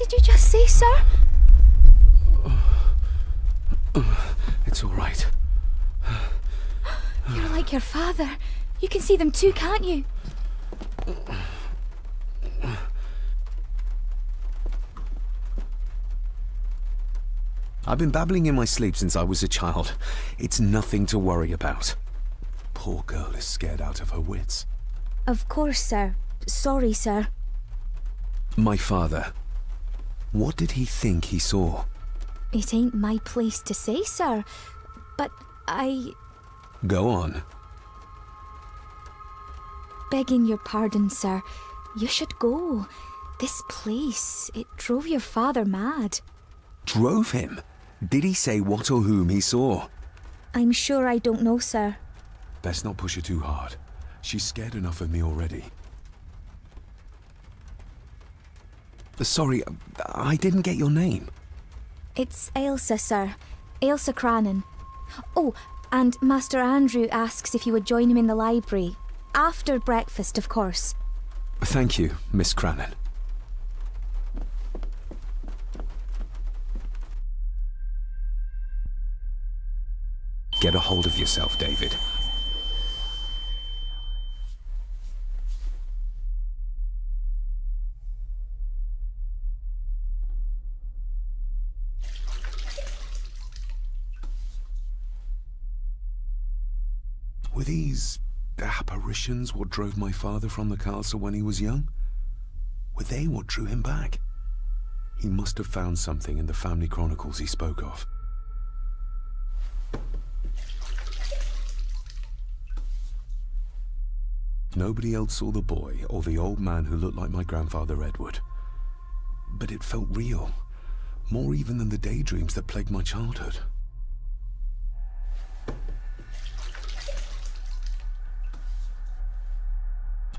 did you just say, sir? It's all right. You're like your father. You can see them too, can't you? I've been babbling in my sleep since I was a child. It's nothing to worry about. Poor girl is scared out of her wits. Of course, sir. Sorry, sir. My father. What did he think he saw? It ain't my place to say, sir. But Go on. Begging your pardon, sir. You should go. This place, it drove your father mad. Drove him? Did he say what or whom he saw? I'm sure I don't know, sir. Best not push her too hard. She's scared enough of me already. Sorry, I didn't get your name. It's Ailsa, sir. Ailsa Crannan. Oh, and Master Andrew asks if you would join him in the library. After breakfast, of course. Thank you, Miss Crannan. Get a hold of yourself, David. Were these apparitions what drove my father from the castle when he was young? Were they what drew him back? He must have found something in the family chronicles he spoke of. Nobody else saw the boy or the old man who looked like my grandfather Edward. But it felt real, more even than the daydreams that plagued my childhood.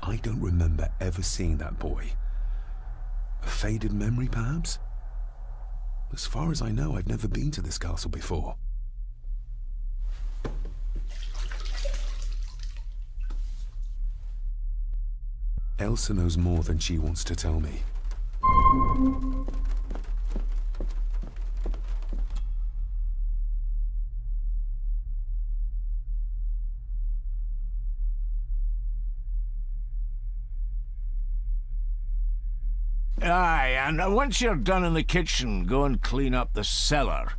I don't remember ever seeing that boy. A faded memory, perhaps? As far as I know, I've never been to this castle before. Elsa knows more than she wants to tell me. Aye, and once you're done in the kitchen, go and clean up the cellar.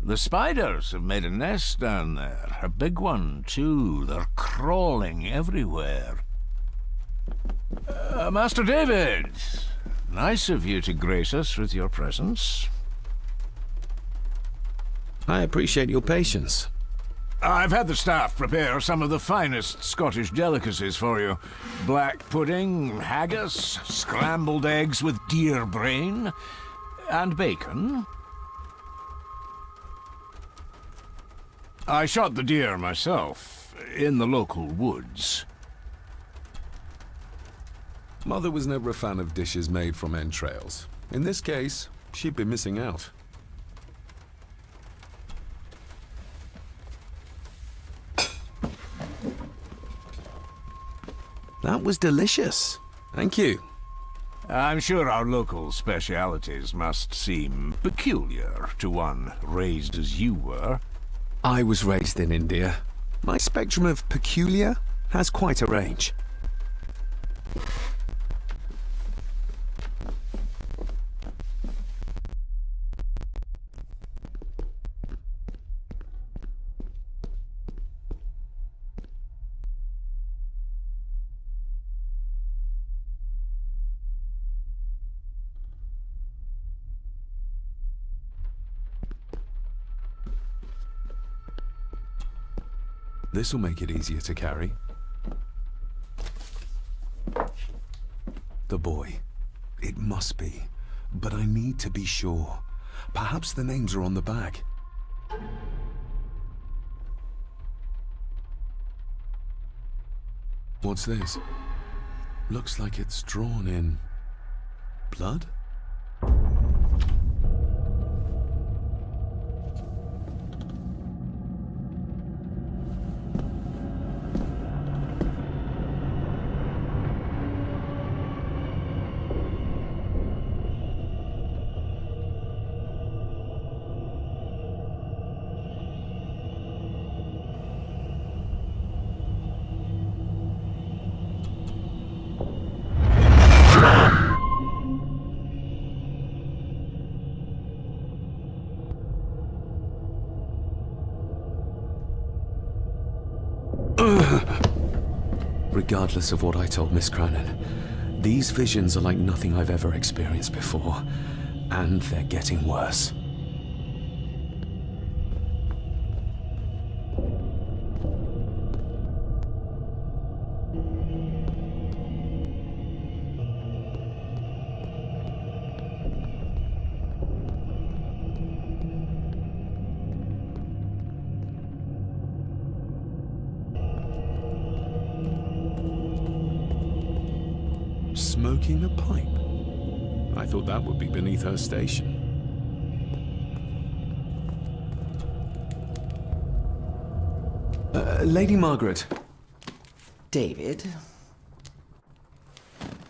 The spiders have made a nest down there. A big one, too. They're crawling everywhere. Master David, nice of you to grace us with your presence. I appreciate your patience. I've had the staff prepare some of the finest Scottish delicacies for you. Black pudding, haggis, scrambled eggs with deer brain, and bacon. I shot the deer myself, in the local woods. Mother was never a fan of dishes made from entrails. In this case, she'd be missing out. That was delicious. Thank you. I'm sure our local specialities must seem peculiar to one raised as you were. I was raised in India. My spectrum of peculiar has quite a range. This'll make it easier to carry. The boy. It must be. But I need to be sure. Perhaps the names are on the back. What's this? Looks like it's drawn in blood? Regardless of what I told Miss Cranon, these visions are like nothing I've ever experienced before, and they're getting worse. Smoking a pipe? I thought that would be beneath her station. Lady Margaret. David?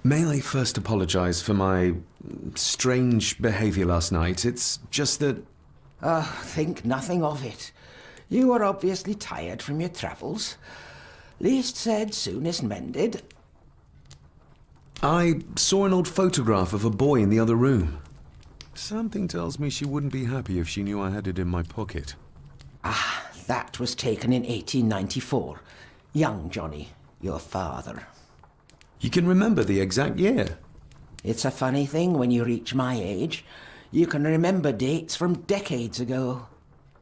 May I first apologize for my strange behavior last night? It's just that... Think nothing of it. You were obviously tired from your travels. Least said, soonest mended. I saw an old photograph of a boy in the other room. Something tells me she wouldn't be happy if she knew I had it in my pocket. That was taken in 1894. Young Johnny, your father. You can remember the exact year? It's a funny thing when you reach my age. You can remember dates from decades ago.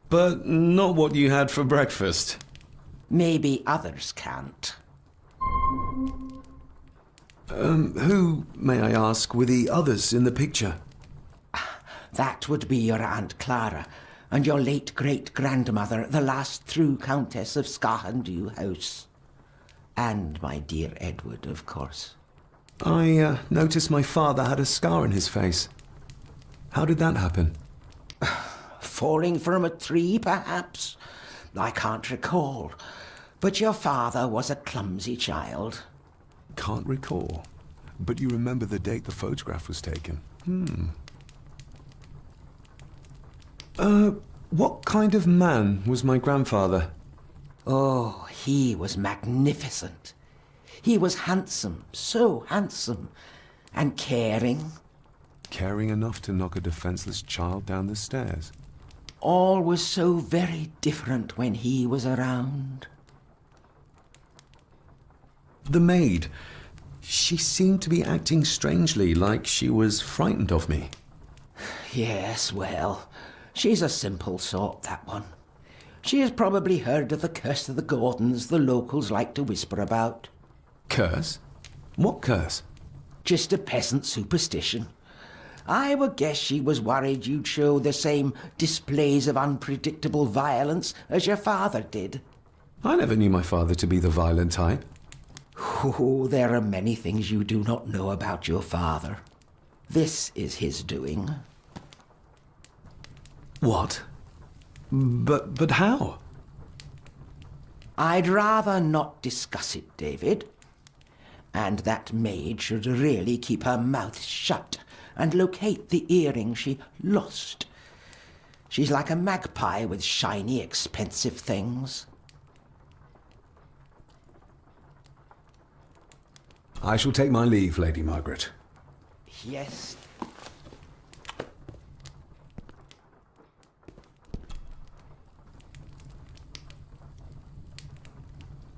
But not what you had for breakfast. Maybe others can't. Who, may I ask, were the others in the picture? That would be your Aunt Clara and your late great-grandmother, the last true Countess of Scahendew House. And my dear Edward, of course. I noticed my father had a scar on his face. How did that happen? Falling from a tree, perhaps? I can't recall. But your father was a clumsy child. Can't recall. But you remember the date the photograph was taken? What kind of man was my grandfather? Oh, he was magnificent. He was handsome, so handsome, and caring. Caring enough to knock a defenseless child down the stairs. All was so very different when he was around. The maid. She seemed to be acting strangely, like she was frightened of me. Yes, well, she's a simple sort, that one. She has probably heard of the curse of the Gordons the locals like to whisper about. Curse? What curse? Just a peasant superstition. I would guess she was worried you'd show the same displays of unpredictable violence as your father did. I never knew my father to be the violent type. Oh, there are many things you do not know about your father. This is his doing. What? But how? I'd rather not discuss it, David. And that maid should really keep her mouth shut and locate the earring she lost. She's like a magpie with shiny, expensive things. I shall take my leave, Lady Margaret. Yes.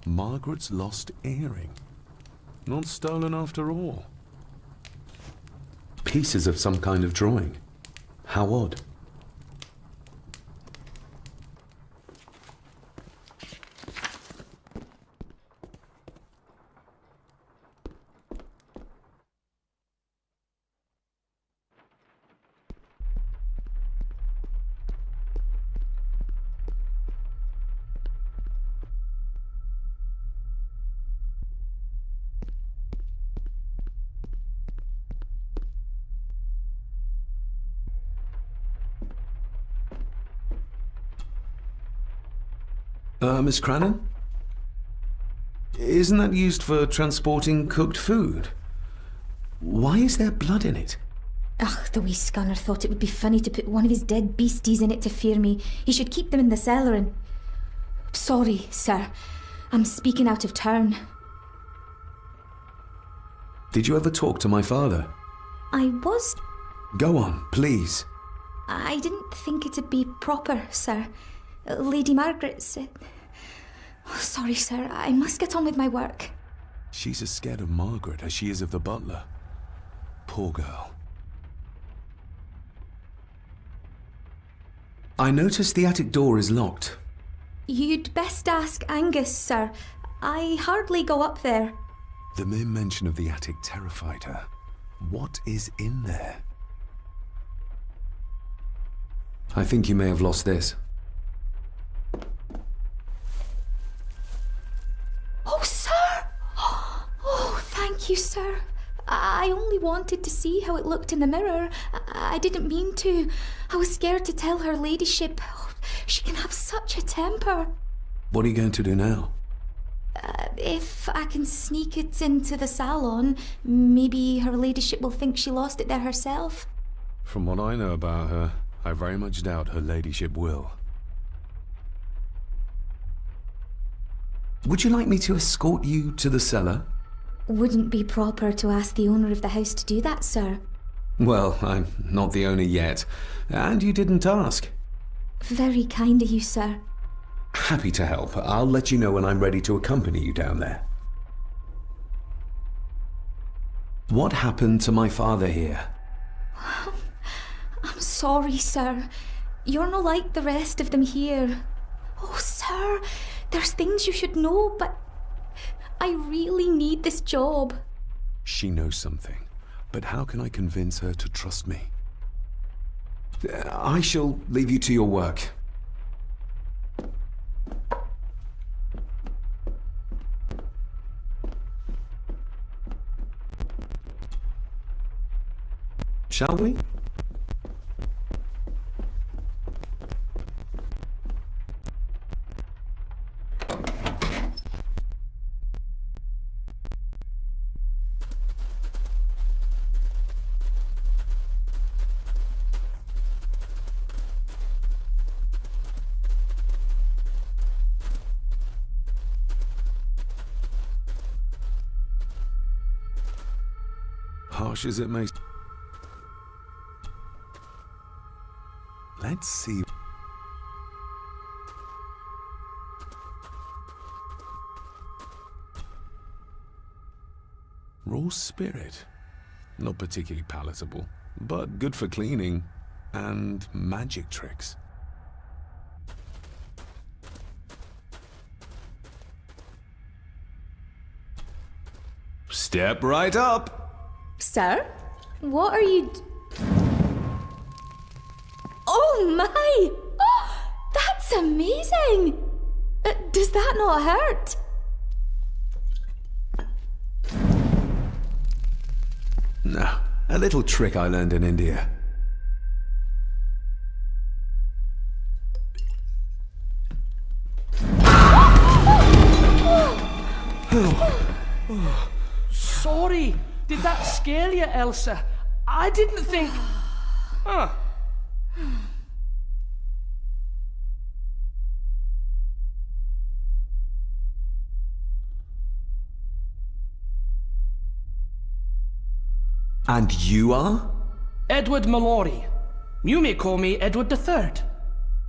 Margaret's lost earring. Not stolen after all. Pieces of some kind of drawing. How odd. Miss Cranon? Isn't that used for transporting cooked food? Why is there blood in it? Ugh, the wee scunner thought it would be funny to put one of his dead beasties in it to fear me. He should keep them in the cellar and... Sorry, sir. I'm speaking out of turn. Did you ever talk to my father? I was... Go on, please. I didn't think it'd be proper, sir. Lady Margaret said... Sorry, sir. I must get on with my work. She's as scared of Margaret as she is of the butler. Poor girl. I notice the attic door is locked. You'd best ask Angus, sir. I hardly go up there. The mere mention of the attic terrified her. What is in there? I think you may have lost this. Oh, sir! Oh, thank you, sir. I only wanted to see how it looked in the mirror. I didn't mean to. I was scared to tell her ladyship. Oh, she can have such a temper. What are you going to do now? If I can sneak it into the salon, maybe her ladyship will think she lost it there herself. From what I know about her, I very much doubt her ladyship will. Would you like me to escort you to the cellar? Wouldn't be proper to ask the owner of the house to do that, sir. Well, I'm not the owner yet, and you didn't ask. Very kind of you, sir. Happy to help. I'll let you know when I'm ready to accompany you down there. What happened to my father here? I'm sorry, sir. You're not like the rest of them here. Oh, sir, there's things you should know, but I really need this job. She knows something, but how can I convince her to trust me? I shall leave you to your work. Shall we? Harsh as it may... Let's see... Raw spirit. Not particularly palatable, but good for cleaning and magic tricks. Step right up. Sir? What are you... Oh my! Oh, that's amazing! Does that not hurt? No, a little trick I learned in India. Sorry, did that scare you, Elsa? I didn't think... Huh. And you are? Edward Mallory. You may call me Edward III.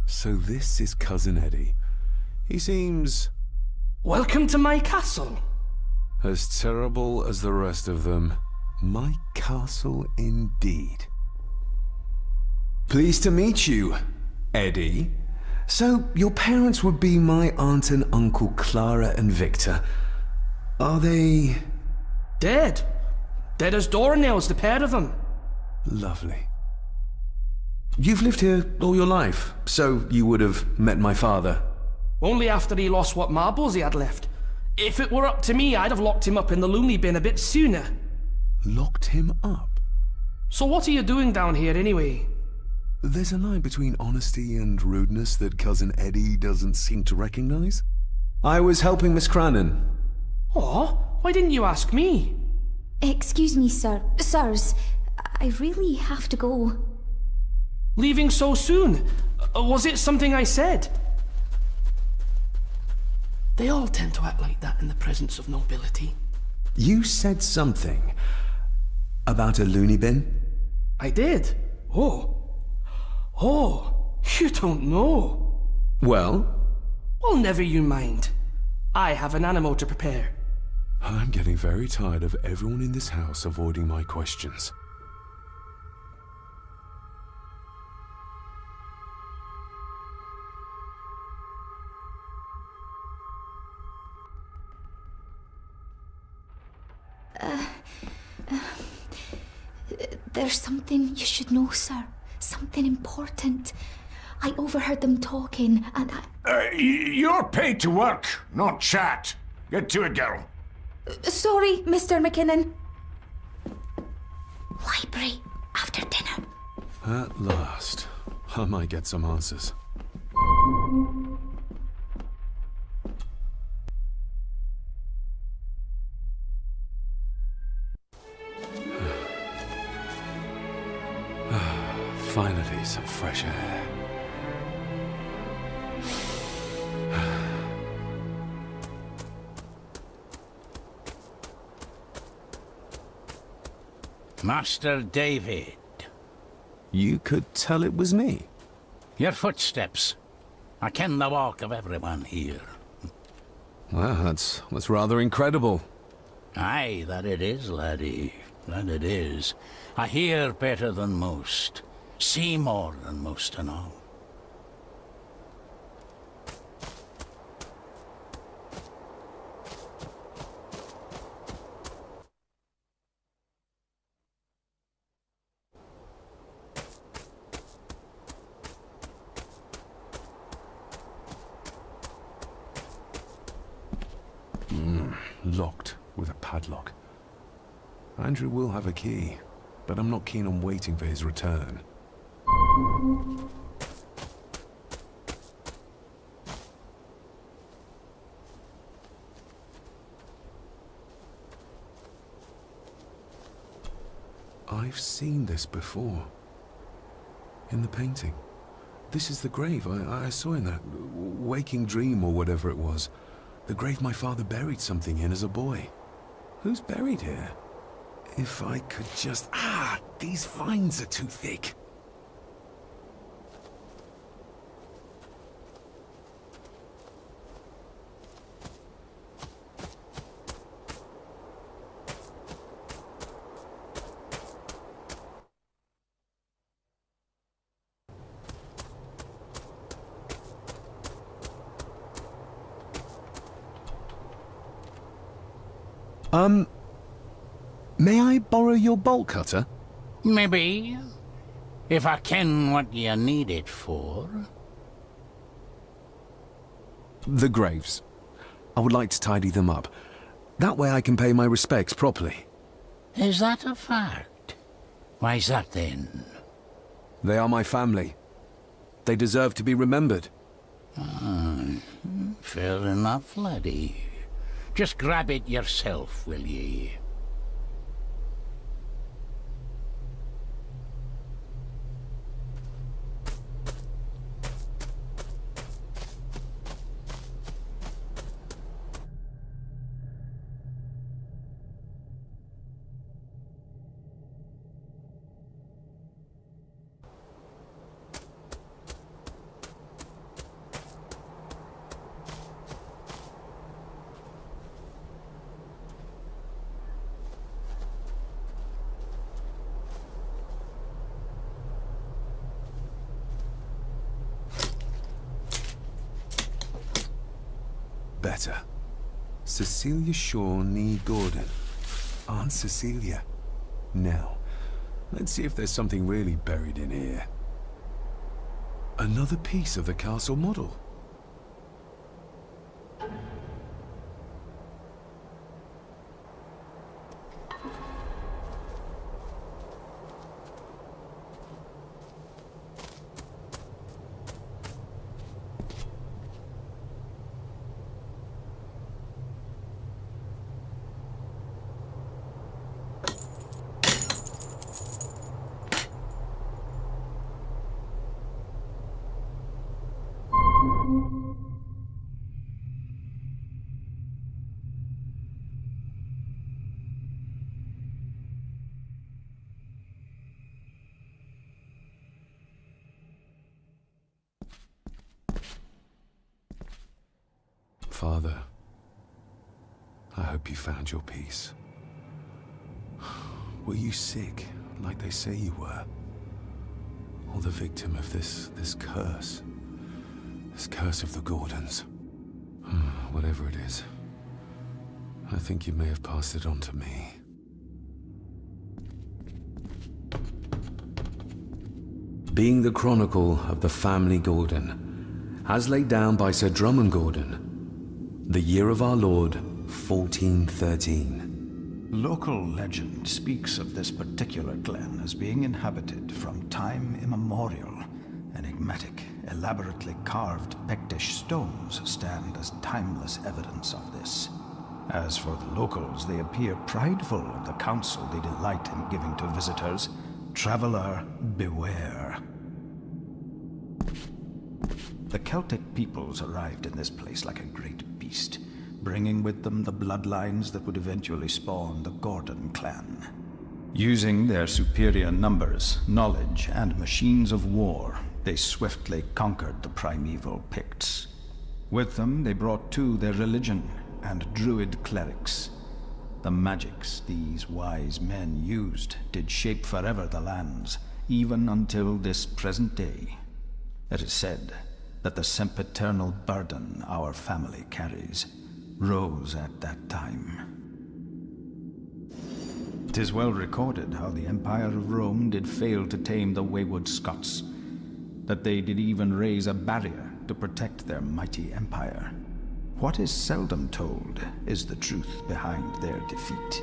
So this is Cousin Eddie. He seems... Welcome to my castle. as terrible as the rest of them. My castle indeed. Pleased to meet you, Eddie. So, your parents would be my aunt and uncle Clara and Victor. Are they... Dead. Dead as doornails, the pair of them. Lovely. You've lived here all your life, so you would have met my father. Only after he lost what marbles he had left. If it were up to me, I'd have locked him up in the loony bin a bit sooner. Locked him up? So what are you doing down here anyway? There's a line between honesty and rudeness that Cousin Eddie doesn't seem to recognize. I was helping Miss Crannan. Oh, why didn't you ask me? Excuse me, sir. Sirs, I really have to go. Leaving so soon? Was it something I said? They all tend to act like that in the presence of nobility. You said something about a loony bin? I did. Oh, you don't know. Well? Well, never you mind. I have an animal to prepare. I'm getting very tired of everyone in this house avoiding my questions. There's something you should know, sir. Something important. I overheard them talking, and You're paid to work, not chat. Get to it, girl. Sorry, Mr. McKinnon. Library, after dinner. At last, I might get some answers. Finally, some fresh air. Master David. You could tell it was me. Your footsteps. I ken the walk of everyone here. Well, that's rather incredible. Aye, that it is, laddie. That it is. I hear better than most. See more than most and all. Locked with a padlock. Andrew will have a key, but I'm not keen on waiting for his return. I've seen this before. In the painting. This is the grave I saw in that waking dream or whatever it was. The grave my father buried something in as a boy. Who's buried here? If I could just... these vines are too thick. May I borrow your bolt cutter? Maybe. If I ken what you need it for. The graves. I would like to tidy them up. That way I can pay my respects properly. Is that a fact? Why's that then? They are my family. They deserve to be remembered. Fair enough, laddie. Just grab it yourself, will ye? Better. Cecilia Shaw Nee Gordon. Aunt Cecilia. Now, let's see if there's something really buried in here. Another piece of the castle model. Father, I hope you found your peace. Were you sick, like they say you were? Or the victim of this curse? This curse of the Gordons? Whatever it is, I think you may have passed it on to me. Being the chronicle of the family Gordon, as laid down by Sir Drummond Gordon, the year of our Lord, 1413. Local legend speaks of this particular glen as being inhabited from time immemorial. Enigmatic, elaborately carved Pictish stones stand as timeless evidence of this. As for the locals, they appear prideful of the counsel they delight in giving to visitors. Traveler, beware. The Celtic peoples arrived in this place like a great beast, bringing with them the bloodlines that would eventually spawn the Gordon clan. Using their superior numbers, knowledge, and machines of war, they swiftly conquered the primeval Picts. With them, they brought too their religion and druid clerics. The magics these wise men used did shape forever the lands, even until this present day. It is said that the sempiternal burden our family carries rose at that time. 'Tis well recorded how the Empire of Rome did fail to tame the wayward Scots, that they did even raise a barrier to protect their mighty empire. What is seldom told is the truth behind their defeat.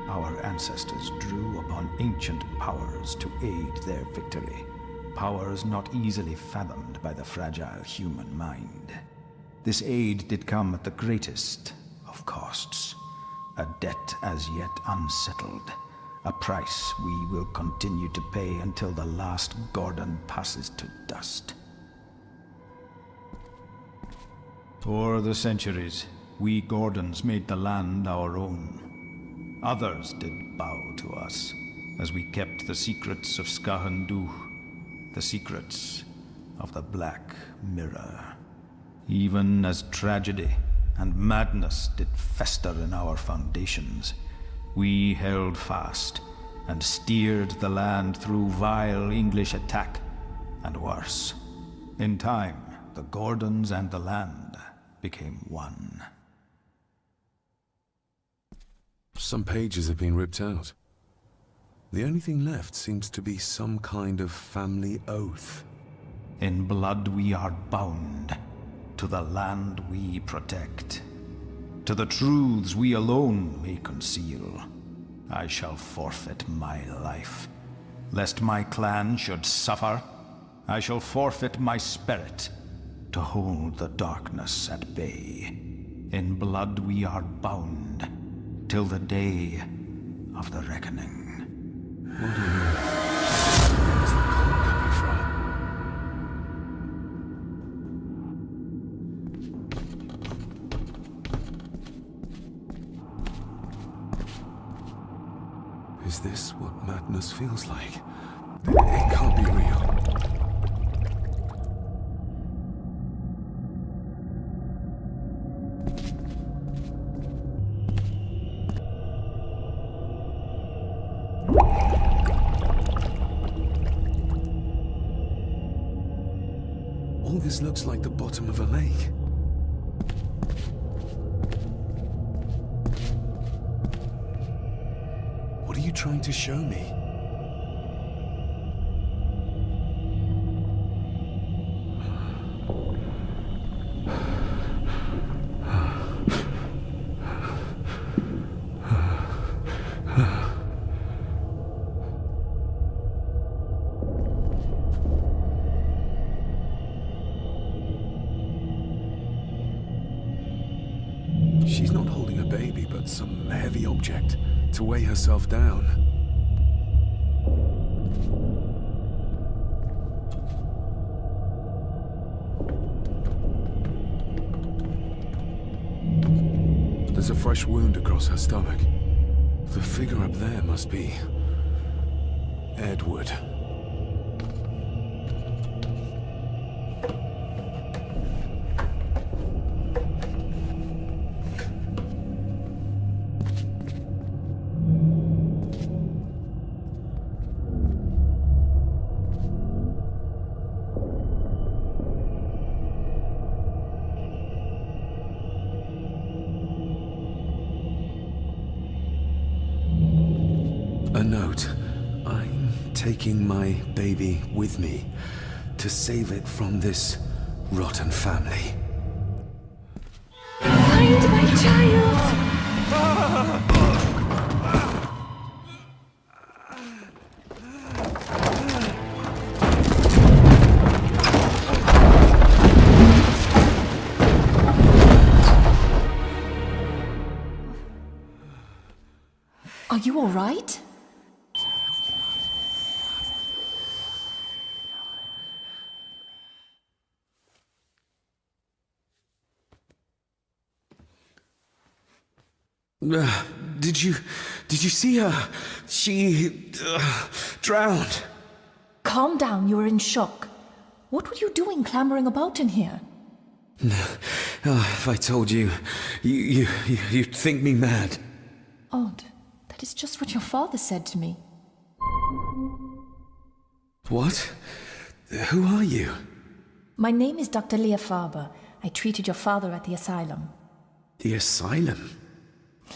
Our ancestors drew upon ancient powers to aid their victory, powers not easily fathomed by the fragile human mind. This aid did come at the greatest of costs, a debt as yet unsettled, a price we will continue to pay until the last Gordon passes to dust. For the centuries, we Gordons made the land our own. Others did bow to us, as we kept the secrets of Skahandu, the secrets of the Black Mirror. Even as tragedy and madness did fester in our foundations, we held fast and steered the land through vile English attack and worse. In time, the Gordons and the land became one. Some pages have been ripped out. The only thing left seems to be some kind of family oath. In blood we are bound to the land we protect, to the truths we alone may conceal. I shall forfeit my life, lest my clan should suffer. I shall forfeit my spirit to hold the darkness at bay. In blood we are bound till the day of the reckoning. What on earth is the call coming from? Is this what madness feels like? It can't be real. All this looks like the bottom of a lake. What are you trying to show me? She's not holding a baby, but some heavy object to weigh herself down. There's a fresh wound across her stomach. The figure up there must be Edward. A note. I'm taking my baby with me to save it from this rotten family. Find my child! Are you all right? Did you see her? She drowned. Calm down, you were in shock. What were you doing clambering about in here? If I told you, you'd think me mad. Odd. That is just what your father said to me. What? Who are you? My name is Dr. Leah Farber. I treated your father at the asylum. The asylum?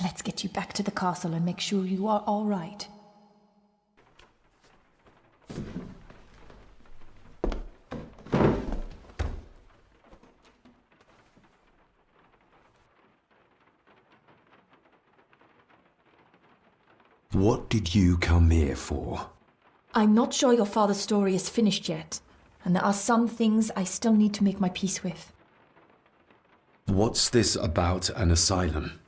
Let's get you back to the castle and make sure you are all right. What did you come here for? I'm not sure your father's story is finished yet, and there are some things I still need to make my peace with. What's this about an asylum?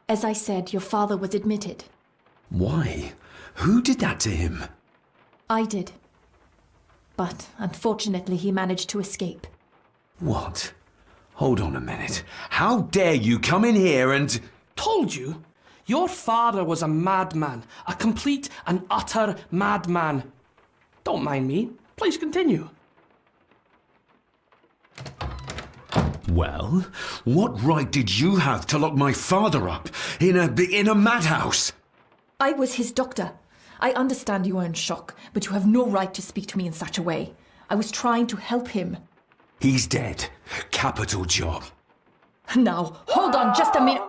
As I said, your father was admitted. Why? Who did that to him? I did. But unfortunately, he managed to escape. What? Hold on a minute. How dare you come in here and... Told you? Your father was a madman. A complete and utter madman. Don't mind me. Please continue. Well, what right did you have to lock my father up in a madhouse? I was his doctor. I understand you are in shock, but you have no right to speak to me in such a way. I was trying to help him. He's dead. Capital job. Now, hold on just a minute.